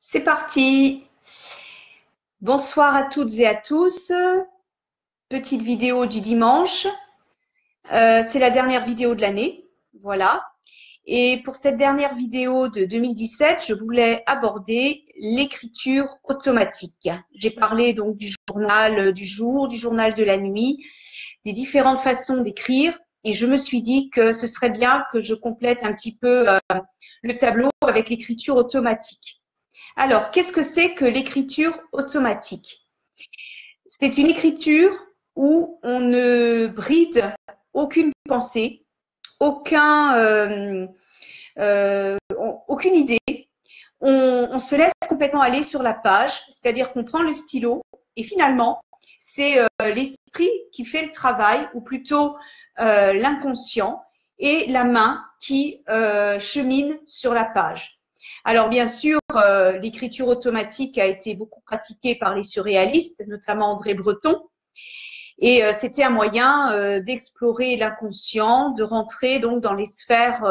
C'est parti. Bonsoir à toutes et à tous. Petite vidéo du dimanche. C'est la dernière vidéo de l'année. Voilà. Et pour cette dernière vidéo de 2017, je voulais aborder l'écriture automatique. J'ai parlé donc du journal du jour, du journal de la nuit, des différentes façons d'écrire. Et je me suis dit que ce serait bien que je complète un petit peu le tableau avec l'écriture automatique. Alors, qu'est-ce que c'est que l'écriture automatique? C'est une écriture où on ne bride aucune pensée, aucune idée. On se laisse complètement aller sur la page, c'est-à-dire qu'on prend le stylo et finalement, c'est l'esprit qui fait le travail, ou plutôt l'inconscient, et la main qui chemine sur la page. Alors bien sûr, l'écriture automatique a été beaucoup pratiquée par les surréalistes, notamment André Breton, et c'était un moyen d'explorer l'inconscient, de rentrer donc dans les sphères,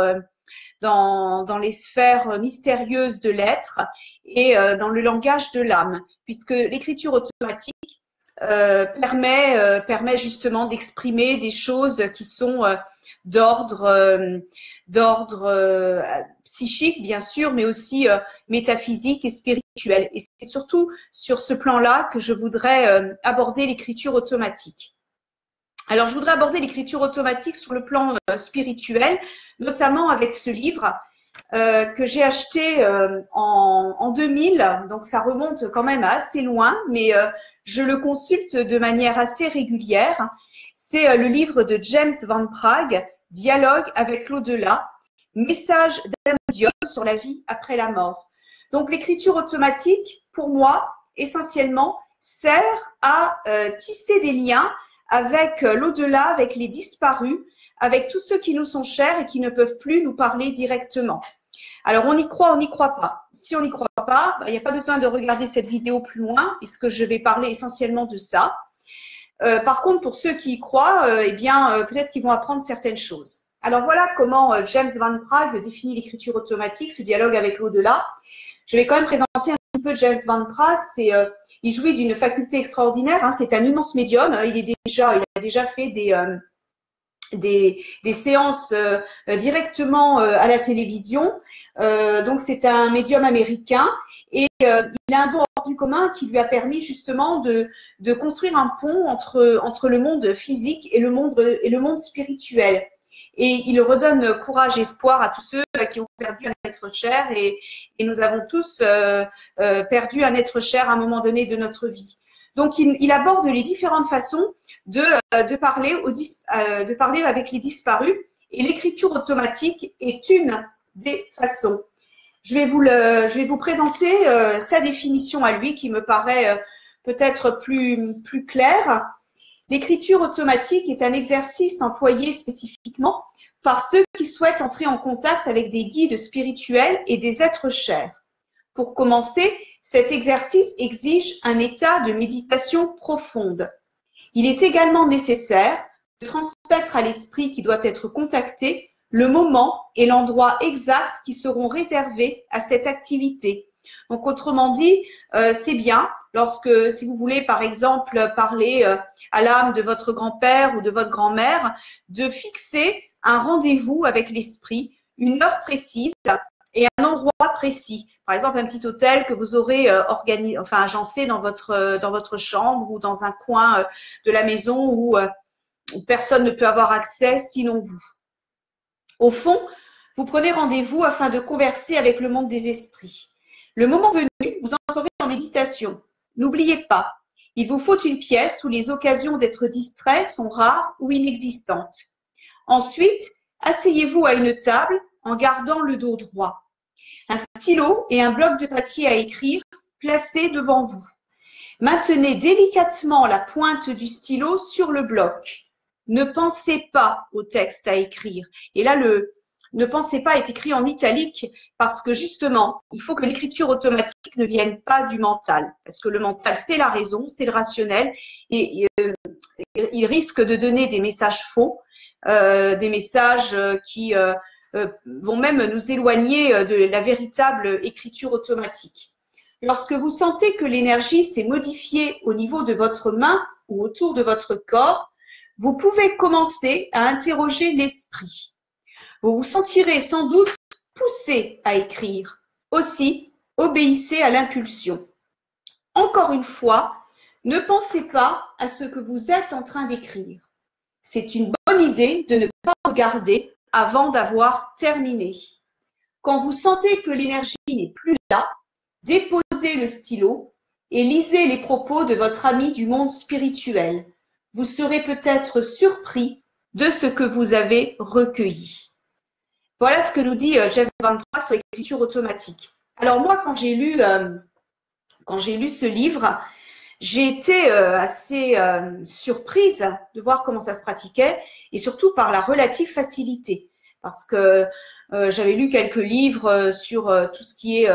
dans les sphères mystérieuses de l'être et dans le langage de l'âme, puisque l'écriture automatique permet justement d'exprimer des choses qui sont d'ordre psychique, bien sûr, mais aussi métaphysique et spirituel. Et c'est surtout sur ce plan-là que je voudrais aborder l'écriture automatique. Alors, je voudrais aborder l'écriture automatique sur le plan spirituel, notamment avec ce livre que j'ai acheté en 2000, donc ça remonte quand même assez loin, mais je le consulte de manière assez régulière. C'est le livre de James Van Praagh, Dialogue avec l'au-delà, message d'un médium sur la vie après la mort. Donc l'écriture automatique, pour moi, essentiellement, sert à tisser des liens avec l'au-delà, avec les disparus, avec tous ceux qui nous sont chers et qui ne peuvent plus nous parler directement. Alors, on y croit, on n'y croit pas. Si on n'y croit pas, il n'y a pas besoin de regarder cette vidéo plus loin, puisque je vais parler essentiellement de ça. Par contre, pour ceux qui y croient, peut-être qu'ils vont apprendre certaines choses. Alors, voilà comment James Van Praagh définit l'écriture automatique, ce dialogue avec l'au-delà. Je vais quand même présenter un petit peu James Van Praagh. Il jouit d'une faculté extraordinaire. C'est un immense médium. Il a déjà fait des séances directement à la télévision. Donc, c'est un médium américain et il a un don hors du commun qui lui a permis justement de construire un pont entre le monde physique et le monde spirituel. Et il redonne courage et espoir à tous ceux qui ont perdu un être cher et nous avons tous perdu un être cher à un moment donné de notre vie. Donc, il aborde les différentes façons de parler avec les disparus, et l'écriture automatique est une des façons. Je vais vous présenter sa définition à lui qui me paraît peut-être plus claire. L'écriture automatique est un exercice employé spécifiquement par ceux qui souhaitent entrer en contact avec des guides spirituels et des êtres chers. Pour commencer, cet exercice exige un état de méditation profonde. Il est également nécessaire de transmettre à l'esprit qui doit être contacté le moment et l'endroit exact qui seront réservés à cette activité. Donc, autrement dit, c'est bien lorsque, si vous voulez, par exemple, parler à l'âme de votre grand-père ou de votre grand-mère, de fixer un rendez-vous avec l'esprit, une heure précise et un endroit précis. Par exemple, un petit hôtel que vous aurez agencé dans votre chambre ou dans un coin de la maison où personne ne peut avoir accès sinon vous. Au fond, vous prenez rendez-vous afin de converser avec le monde des esprits. Le moment venu, vous entrerez en méditation. N'oubliez pas, il vous faut une pièce où les occasions d'être distrait sont rares ou inexistantes. Ensuite, asseyez-vous à une table en gardant le dos droit. Un stylo et un bloc de papier à écrire placés devant vous. Maintenez délicatement la pointe du stylo sur le bloc. Ne pensez pas au texte à écrire. Et là, ne pensez pas est écrit en italique parce que justement, il faut que l'écriture automatique ne vienne pas du mental. Parce que le mental, c'est la raison, c'est le rationnel et il risque de donner des messages faux, des messages qui vont même nous éloigner de la véritable écriture automatique. lorsque vous sentez que l'énergie s'est modifiée au niveau de votre main ou autour de votre corps, vous pouvez commencer à interroger l'esprit. Vous vous sentirez sans doute poussé à écrire. Aussi, obéissez à l'impulsion. Encore une fois, ne pensez pas à ce que vous êtes en train d'écrire. C'est une bonne idée de ne pas regarder avant d'avoir terminé. Quand vous sentez que l'énergie n'est plus là, déposez le stylo et lisez les propos de votre ami du monde spirituel. Vous serez peut-être surpris de ce que vous avez recueilli. Voilà ce que nous dit James Van Praagh sur l'écriture automatique. Alors moi, quand j'ai lu ce livre, j'ai été assez surprise de voir comment ça se pratiquait et surtout par la relative facilité. Parce que j'avais lu quelques livres sur tout ce qui est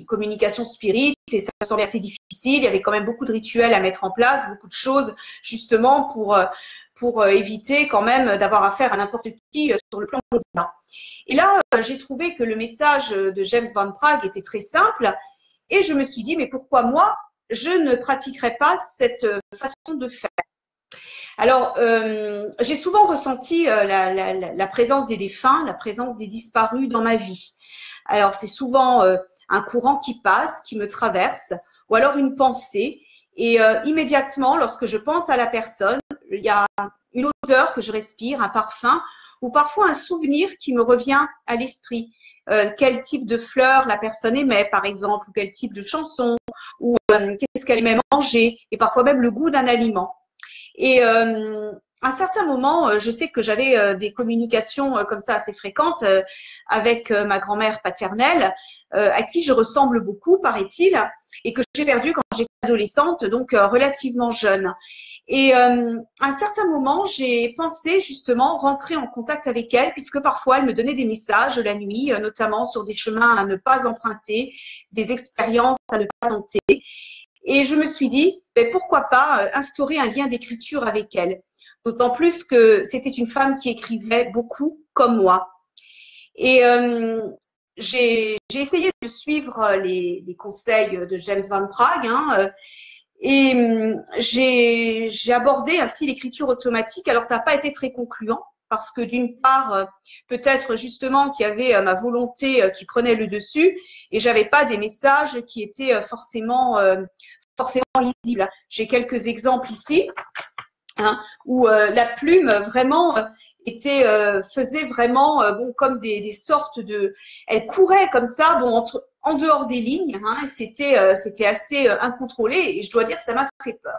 communication spirit et ça me semblait assez difficile. Il y avait quand même beaucoup de rituels à mettre en place, beaucoup de choses justement pour éviter quand même d'avoir affaire à n'importe qui sur le plan global. Et là, j'ai trouvé que le message de James Van Praagh était très simple et je me suis dit, mais pourquoi moi, je ne pratiquerai pas cette façon de faire? Alors, j'ai souvent ressenti la présence des défunts, la présence des disparus dans ma vie. Alors, c'est souvent un courant qui passe, qui me traverse, ou alors une pensée. Et immédiatement, lorsque je pense à la personne, il y a une odeur que je respire, un parfum, ou parfois un souvenir qui me revient à l'esprit. Quel type de fleurs la personne aimait, par exemple, ou quel type de chanson, ou qu'est-ce qu'elle aimait manger, et parfois même le goût d'un aliment. Et à un certain moment, je sais que j'avais des communications comme ça assez fréquentes avec ma grand-mère paternelle, à qui je ressemble beaucoup, paraît-il, et que j'ai perdue quand j'étais adolescente, donc relativement jeune. Et à un certain moment, j'ai pensé justement rentrer en contact avec elle, puisque parfois elle me donnait des messages la nuit, notamment sur des chemins à ne pas emprunter, des expériences à ne pas tenter. Et je me suis dit, ben pourquoi pas instaurer un lien d'écriture avec elle. D'autant plus que c'était une femme qui écrivait beaucoup comme moi. Et j'ai essayé de suivre les conseils de James Van Praagh, et j'ai abordé ainsi l'écriture automatique. Alors, ça n'a pas été très concluant parce que d'une part, peut-être justement qu'il y avait ma volonté qui prenait le dessus et j'avais pas des messages qui étaient forcément lisibles. J'ai quelques exemples ici où la plume vraiment faisait vraiment bon comme des sortes de, elle courait comme ça bon en dehors des lignes, c'était assez incontrôlé et je dois dire ça m'a fait peur.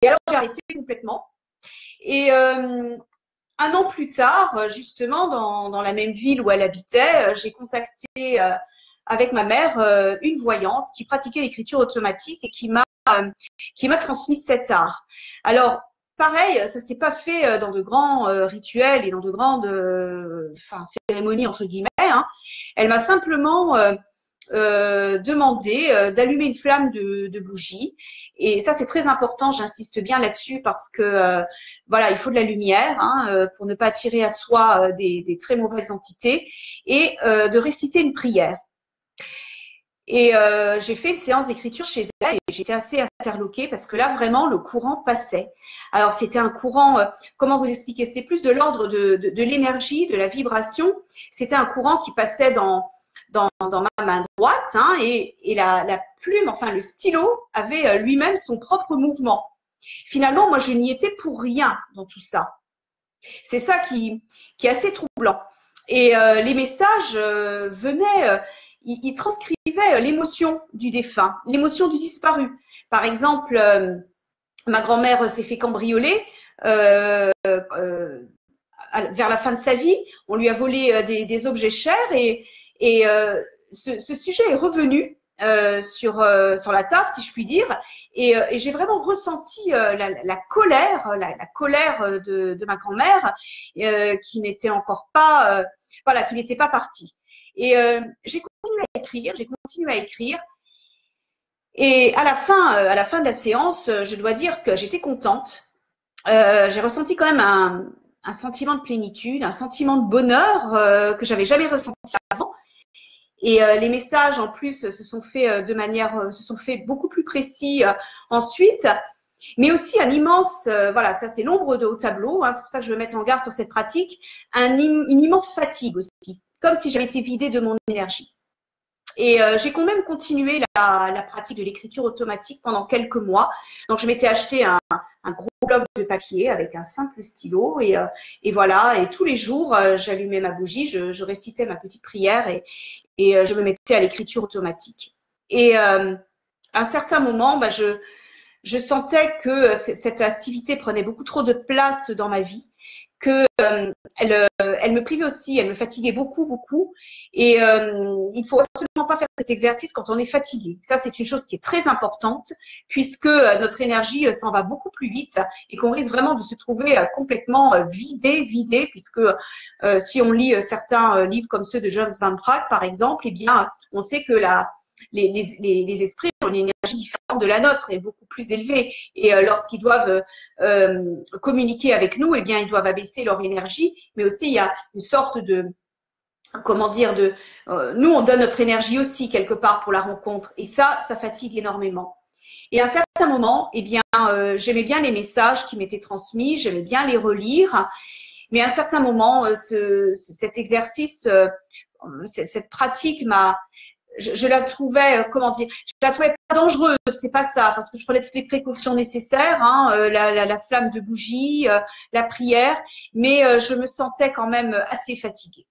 Et alors j'ai arrêté complètement et un an plus tard, justement dans la même ville où elle habitait, j'ai contacté avec ma mère une voyante qui pratiquait l'écriture automatique et qui m'a transmis cet art. Alors pareil, ça s'est pas fait dans de grands rituels et dans de grandes cérémonies entre guillemets. Elle m'a simplement demandé d'allumer une flamme de bougie. Et ça, c'est très important, j'insiste bien là-dessus parce que voilà, il faut de la lumière pour ne pas attirer à soi des très mauvaises entités et de réciter une prière. Et j'ai fait une séance d'écriture chez elle et j'étais assez interloquée parce que là, vraiment, le courant passait. Alors, c'était un courant, comment vous expliquer? C'était plus de l'ordre de l'énergie, de la vibration. C'était un courant qui passait dans ma main droite et la plume, enfin le stylo, avait lui-même son propre mouvement. Finalement, moi, je n'y étais pour rien dans tout ça. C'est ça qui est assez troublant. Et les messages venaient, ils transcrivaient l'émotion du défunt, l'émotion du disparu. Par exemple, ma grand-mère s'est fait cambrioler vers la fin de sa vie. On lui a volé des objets chers et ce sujet est revenu sur la table, si je puis dire, et j'ai vraiment ressenti la colère, la colère de ma grand-mère qui n'était encore pas, qui n'était pas partie. Et j'ai continué à écrire. Et à la fin de la séance, je dois dire que j'étais contente. J'ai ressenti quand même un sentiment de plénitude, un sentiment de bonheur que j'avais jamais ressenti avant. Et les messages, en plus, se sont faits beaucoup plus précis ensuite. Mais aussi un immense, voilà, ça c'est l'ombre au tableau, hein, c'est pour ça que je veux mettre en garde sur cette pratique, une immense fatigue aussi, comme si j'avais été vidée de mon énergie. Et j'ai quand même continué la pratique de l'écriture automatique pendant quelques mois. Donc je m'étais acheté un gros bloc de papier avec un simple stylo et voilà. Et tous les jours, j'allumais ma bougie, je récitais ma petite prière et je me mettais à l'écriture automatique. Et à un certain moment, bah, je sentais que cette activité prenait beaucoup trop de place dans ma vie, que elle me privait aussi, elle me fatiguait beaucoup, beaucoup. Et il faut absolument pas faire cet exercice quand on est fatigué. Ça, c'est une chose qui est très importante, puisque notre énergie s'en va beaucoup plus vite et qu'on risque vraiment de se trouver complètement vidé, puisque si on lit certains livres comme ceux de Johannes Van Praag, par exemple, eh bien, on sait que les esprits ont une énergie différente de la nôtre et beaucoup plus élevée. Et lorsqu'ils doivent communiquer avec nous, eh bien, ils doivent abaisser leur énergie. Mais aussi, il y a une sorte de, comment dire, nous, on donne notre énergie aussi quelque part pour la rencontre. Et ça fatigue énormément. Et à un certain moment, eh bien, j'aimais bien les messages qui m'étaient transmis, j'aimais bien les relire. Mais à un certain moment, cet exercice, cette pratique je la trouvais, comment dire, je la trouvais pas dangereuse, c'est pas ça, parce que je prenais toutes les précautions nécessaires, hein, la flamme de bougie, la prière, mais je me sentais quand même assez fatiguée.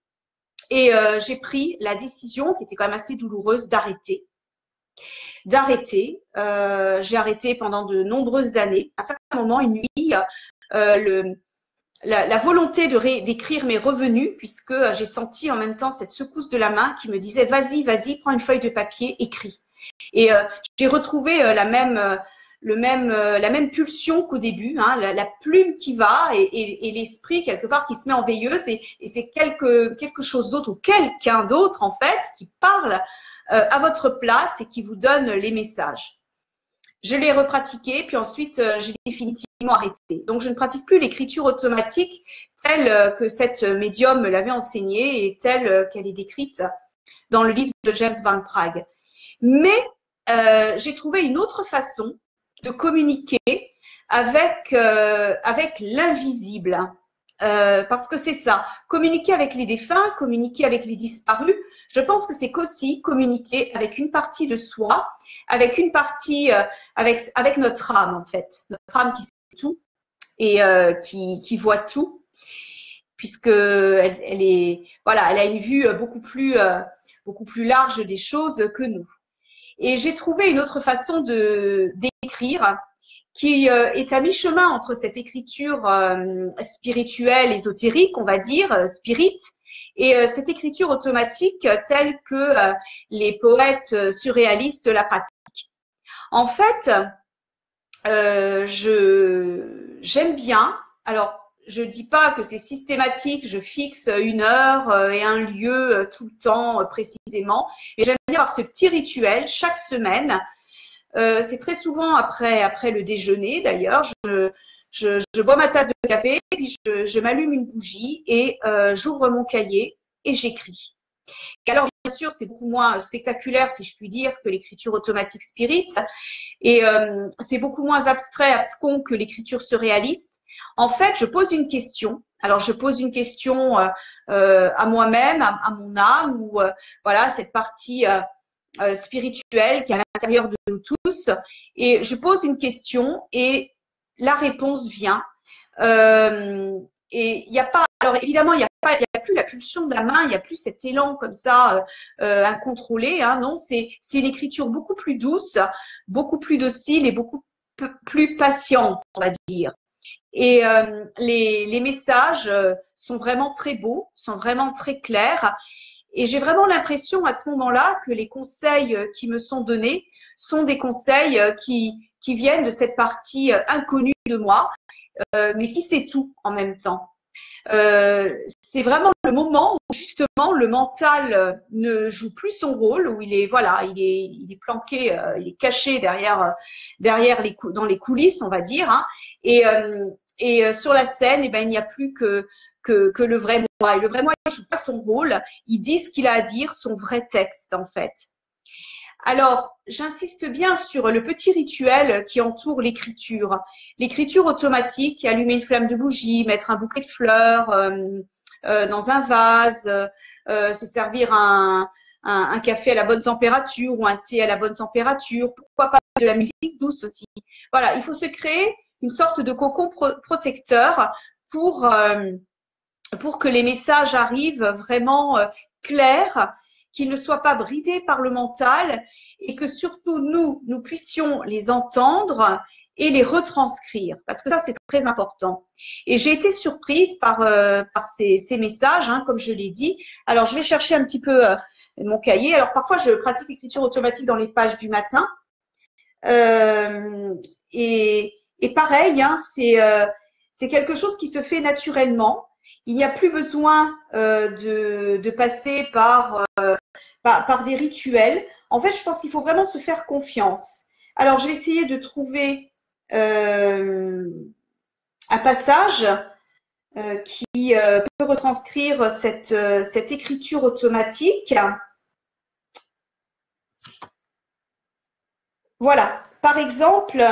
Et j'ai pris la décision, qui était quand même assez douloureuse, d'arrêter. J'ai arrêté pendant de nombreuses années. À un certain moment, une nuit, la volonté d'écrire mes revenus, puisque j'ai senti en même temps cette secousse de la main qui me disait vas-y, prends une feuille de papier, écris. Et j'ai retrouvé la même pulsion qu'au début, hein, la plume qui va et l'esprit quelque part qui se met en veilleuse et c'est quelque chose d'autre ou quelqu'un d'autre en fait qui parle à votre place et qui vous donne les messages. Je l'ai repratiqué, puis ensuite, j'ai définitivement arrêté. Donc, je ne pratique plus l'écriture automatique telle que cette médium me l'avait enseignée et telle qu'elle est décrite dans le livre de James Van Praag. Mais j'ai trouvé une autre façon de communiquer avec l'invisible. Parce que c'est ça, communiquer avec les défunts, communiquer avec les disparus, je pense que c'est qu'aussi communiquer avec une partie de soi, avec une partie, avec notre âme en fait, notre âme qui sait tout et qui voit tout, puisque elle est, voilà, elle a une vue beaucoup plus large des choses que nous. Et j'ai trouvé une autre façon d'écrire qui est à mi-chemin entre cette écriture spirituelle, ésotérique, on va dire, spirit, et cette écriture automatique telle que les poètes surréalistes la pratiquent. En fait, j'aime bien, alors je dis pas que c'est systématique, je fixe une heure et un lieu tout le temps précisément, mais j'aime bien avoir ce petit rituel chaque semaine. C'est très souvent après le déjeuner d'ailleurs. Je bois ma tasse de café, puis je m'allume une bougie et j'ouvre mon cahier et j'écris. Et alors, bien sûr, c'est beaucoup moins spectaculaire, si je puis dire, que l'écriture automatique spirit. Et c'est beaucoup moins abscon que l'écriture surréaliste. En fait, je pose une question. Alors, je pose une question à moi-même, à mon âme, ou voilà, cette partie spirituelle qui est à l'intérieur de nous tous. Et je pose une question et la réponse vient. Et il n'y a pas, alors évidemment, il n'y a plus la pulsion de la main, il n'y a plus cet élan comme ça incontrôlé. Hein, non, c'est une écriture beaucoup plus douce, beaucoup plus docile et beaucoup plus patiente, on va dire. Et les messages sont vraiment très beaux, sont vraiment très clairs. Et j'ai vraiment l'impression à ce moment-là que les conseils qui me sont donnés sont des conseils qui viennent de cette partie inconnue de moi, mais qui sait tout en même temps. C'est vraiment le moment où justement le mental ne joue plus son rôle, où il est voilà, il est planqué, il est caché derrière dans les coulisses, on va dire, hein, et sur la scène, eh ben il n'y a plus que le vrai moi. Et le vrai moi, il joue pas son rôle. Il dit ce qu'il a à dire, son vrai texte, en fait. Alors, j'insiste bien sur le petit rituel qui entoure l'écriture. L'écriture automatique, allumer une flamme de bougie, mettre un bouquet de fleurs dans un vase, se servir un café à la bonne température ou un thé à la bonne température. Pourquoi pas de la musique douce aussi. Voilà, il faut se créer une sorte de cocon protecteur pour que les messages arrivent vraiment clairs, qu'ils ne soient pas bridés par le mental et que surtout nous puissions les entendre et les retranscrire. Parce que ça, c'est très important. Et j'ai été surprise par ces messages, hein, comme je l'ai dit. Alors, je vais chercher un petit peu mon cahier. Alors, parfois, je pratique l'écriture automatique dans les pages du matin. Et pareil, hein, c'est quelque chose qui se fait naturellement. Il n'y a plus besoin de passer par des rituels. En fait, je pense qu'il faut vraiment se faire confiance. Alors, je vais essayer de trouver un passage qui peut retranscrire cette écriture automatique. Voilà. Par exemple,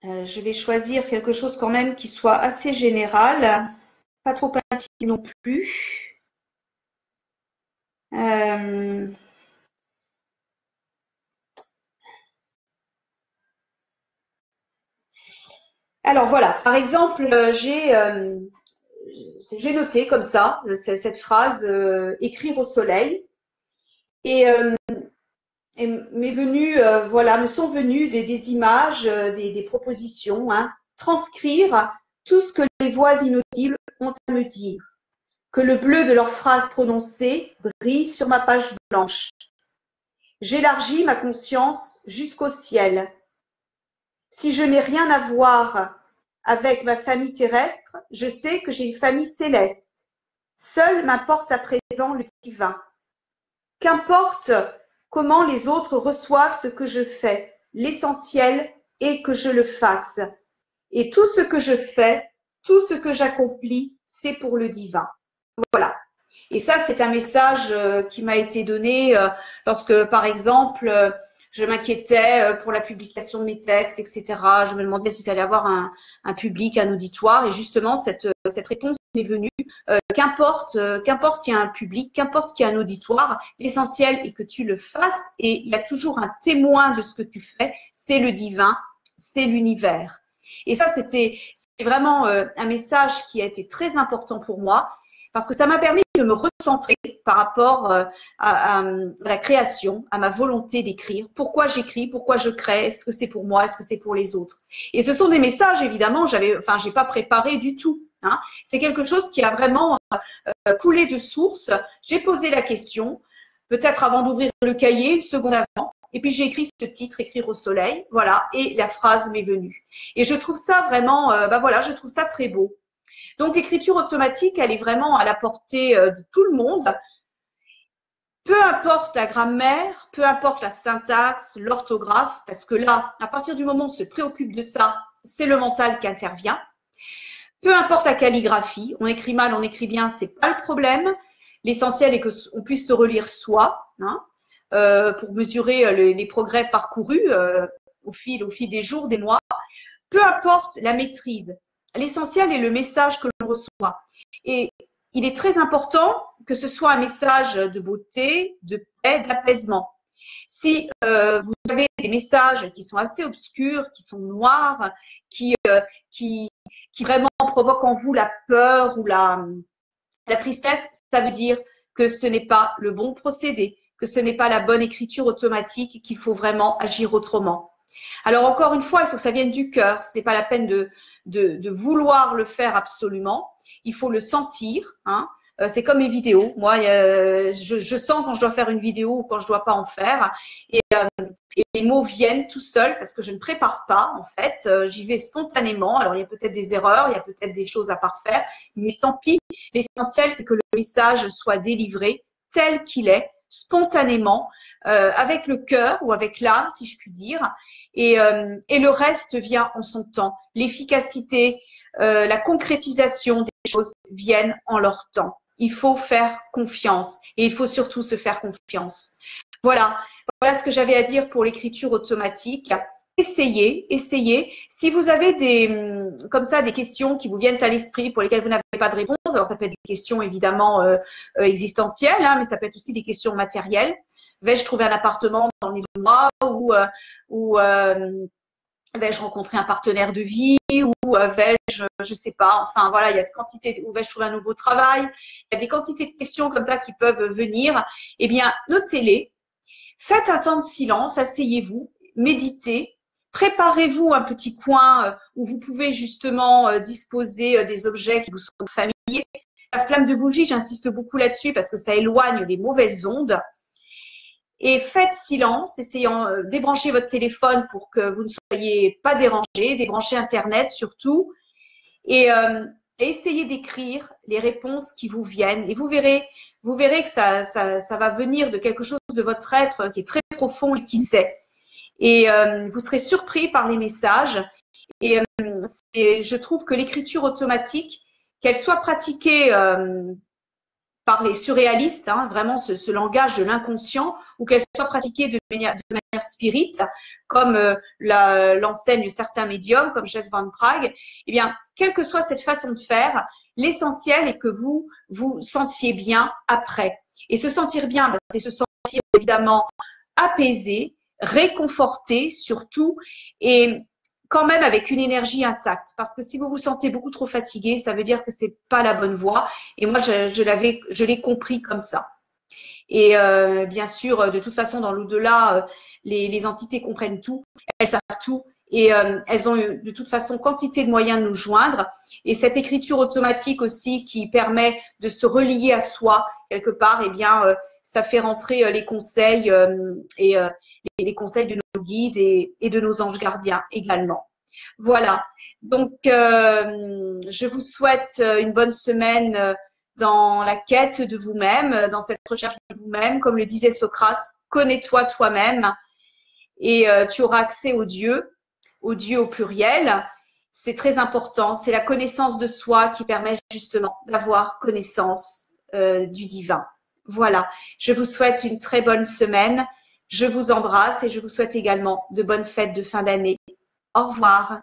je vais choisir quelque chose quand même qui soit assez général, pas trop intime non plus. Alors voilà, par exemple, j'ai noté comme ça cette phrase écrire au soleil et me sont venues des images, des propositions, hein, transcrire tout ce que les voix inaudibles ont à me dire, que le bleu de leurs phrases prononcées brille sur ma page blanche. J'élargis ma conscience jusqu'au ciel. Si je n'ai rien à voir avec ma famille terrestre, je sais que j'ai une famille céleste. Seul m'importe à présent le divin. Qu'importe comment les autres reçoivent ce que je fais, l'essentiel est que je le fasse. Et tout ce que je fais, tout ce que j'accomplis, c'est pour le divin. Voilà. Et ça, c'est un message qui m'a été donné lorsque, par exemple, je m'inquiétais pour la publication de mes textes, etc. Je me demandais si ça allait avoir un public, un auditoire. Et justement, cette réponse est venue. Qu'importe qu'il y ait un public, qu'importe qu'il y ait un auditoire, l'essentiel est que tu le fasses. Et il y a toujours un témoin de ce que tu fais. C'est le divin, c'est l'univers. Et ça, c'est vraiment un message qui a été très important pour moi parce que ça m'a permis de me recentrer par rapport à la création, à ma volonté d'écrire. Pourquoi j'écris, pourquoi je crée, est-ce que c'est pour moi, est-ce que c'est pour les autres? Et ce sont des messages, évidemment, j'ai pas préparé du tout. Hein. C'est quelque chose qui a vraiment coulé de source. J'ai posé la question, peut-être avant d'ouvrir le cahier, une seconde avant. Et puis j'ai écrit ce titre, écrire au soleil, voilà, et la phrase m'est venue. Et je trouve ça vraiment, je trouve ça très beau. Donc l'écriture automatique, elle est vraiment à la portée de tout le monde. Peu importe la grammaire, peu importe la syntaxe, l'orthographe, parce que là, à partir du moment où on se préoccupe de ça, c'est le mental qui intervient. Peu importe la calligraphie, on écrit mal, on écrit bien, c'est pas le problème. L'essentiel est qu'on puisse se relire soi, hein, pour mesurer les progrès parcourus au fil des jours, des mois. Peu importe la maîtrise, l'essentiel est le message que l'on reçoit. Et il est très important que ce soit un message de beauté, de paix, d'apaisement. Si vous avez des messages qui sont assez obscurs, qui sont noirs, qui vraiment provoquent en vous la peur ou la tristesse, ça veut dire que ce n'est pas le bon procédé, que ce n'est pas la bonne écriture automatique, qu'il faut vraiment agir autrement. Alors encore une fois, il faut que ça vienne du cœur. Ce n'est pas la peine de vouloir le faire absolument. Il faut le sentir. Hein. C'est comme mes vidéos. Moi, je sens quand je dois faire une vidéo ou quand je dois pas en faire. Et les mots viennent tout seuls parce que je ne prépare pas. En fait, j'y vais spontanément. Alors, il y a peut-être des erreurs, il y a peut-être des choses à parfaire, mais tant pis. L'essentiel, c'est que le message soit délivré tel qu'il est, spontanément, avec le cœur ou avec l'âme, si je puis dire. Et le reste vient en son temps. L'efficacité, la concrétisation des choses vienne en leur temps. Il faut faire confiance et il faut surtout se faire confiance. Voilà, voilà ce que j'avais à dire pour l'écriture automatique. Essayez, essayez. Si vous avez comme ça des questions qui vous viennent à l'esprit pour lesquelles vous n'avez pas de réponse, alors ça peut être des questions évidemment existentielles, hein, mais ça peut être aussi des questions matérielles. Vais-je trouver un appartement dans les 2 mois ou vais-je rencontrer un partenaire de vie ou je sais pas, enfin voilà, il y a des quantités, ou vais-je trouver un nouveau travail, il y a des quantités de questions comme ça qui peuvent venir. Eh bien, notez-les, faites un temps de silence, asseyez-vous, méditez, préparez-vous un petit coin où vous pouvez justement disposer des objets qui vous sont familiers. La flamme de bougie, j'insiste beaucoup là-dessus parce que ça éloigne les mauvaises ondes. Et faites silence, essayez de débrancher votre téléphone pour que vous ne soyez pas dérangé, débranchez Internet surtout, et essayez d'écrire les réponses qui vous viennent. Et vous verrez que ça va venir de quelque chose de votre être qui est très profond et qui sait. Et vous serez surpris par les messages. Et je trouve que l'écriture automatique, qu'elle soit pratiquée par les surréalistes, hein, vraiment ce langage de l'inconscient, ou qu'elle soit pratiquée de manière spirite, comme l'enseignent certains médiums, comme Jess Van Prague, eh bien, quelle que soit cette façon de faire, l'essentiel est que vous vous sentiez bien après. Et se sentir bien, c'est se sentir évidemment apaisé, réconforté surtout, et quand même avec une énergie intacte. Parce que si vous vous sentez beaucoup trop fatigué, ça veut dire que c'est pas la bonne voie. Et moi, je l'ai compris comme ça. Et bien sûr, de toute façon, dans l'au-delà, les entités comprennent tout, elles savent tout. Et elles ont de toute façon quantité de moyens de nous joindre. Et cette écriture automatique aussi qui permet de se relier à soi quelque part, eh bien, ça fait rentrer les conseils et les conseils de nos guides et de nos anges gardiens également. Voilà. Donc, je vous souhaite une bonne semaine dans la quête de vous-même, dans cette recherche de vous-même. Comme le disait Socrate, connais-toi toi-même et tu auras accès au Dieu au pluriel. C'est très important. C'est la connaissance de soi qui permet justement d'avoir connaissance du divin. Voilà. Je vous souhaite une très bonne semaine. Je vous embrasse et je vous souhaite également de bonnes fêtes de fin d'année. Au revoir.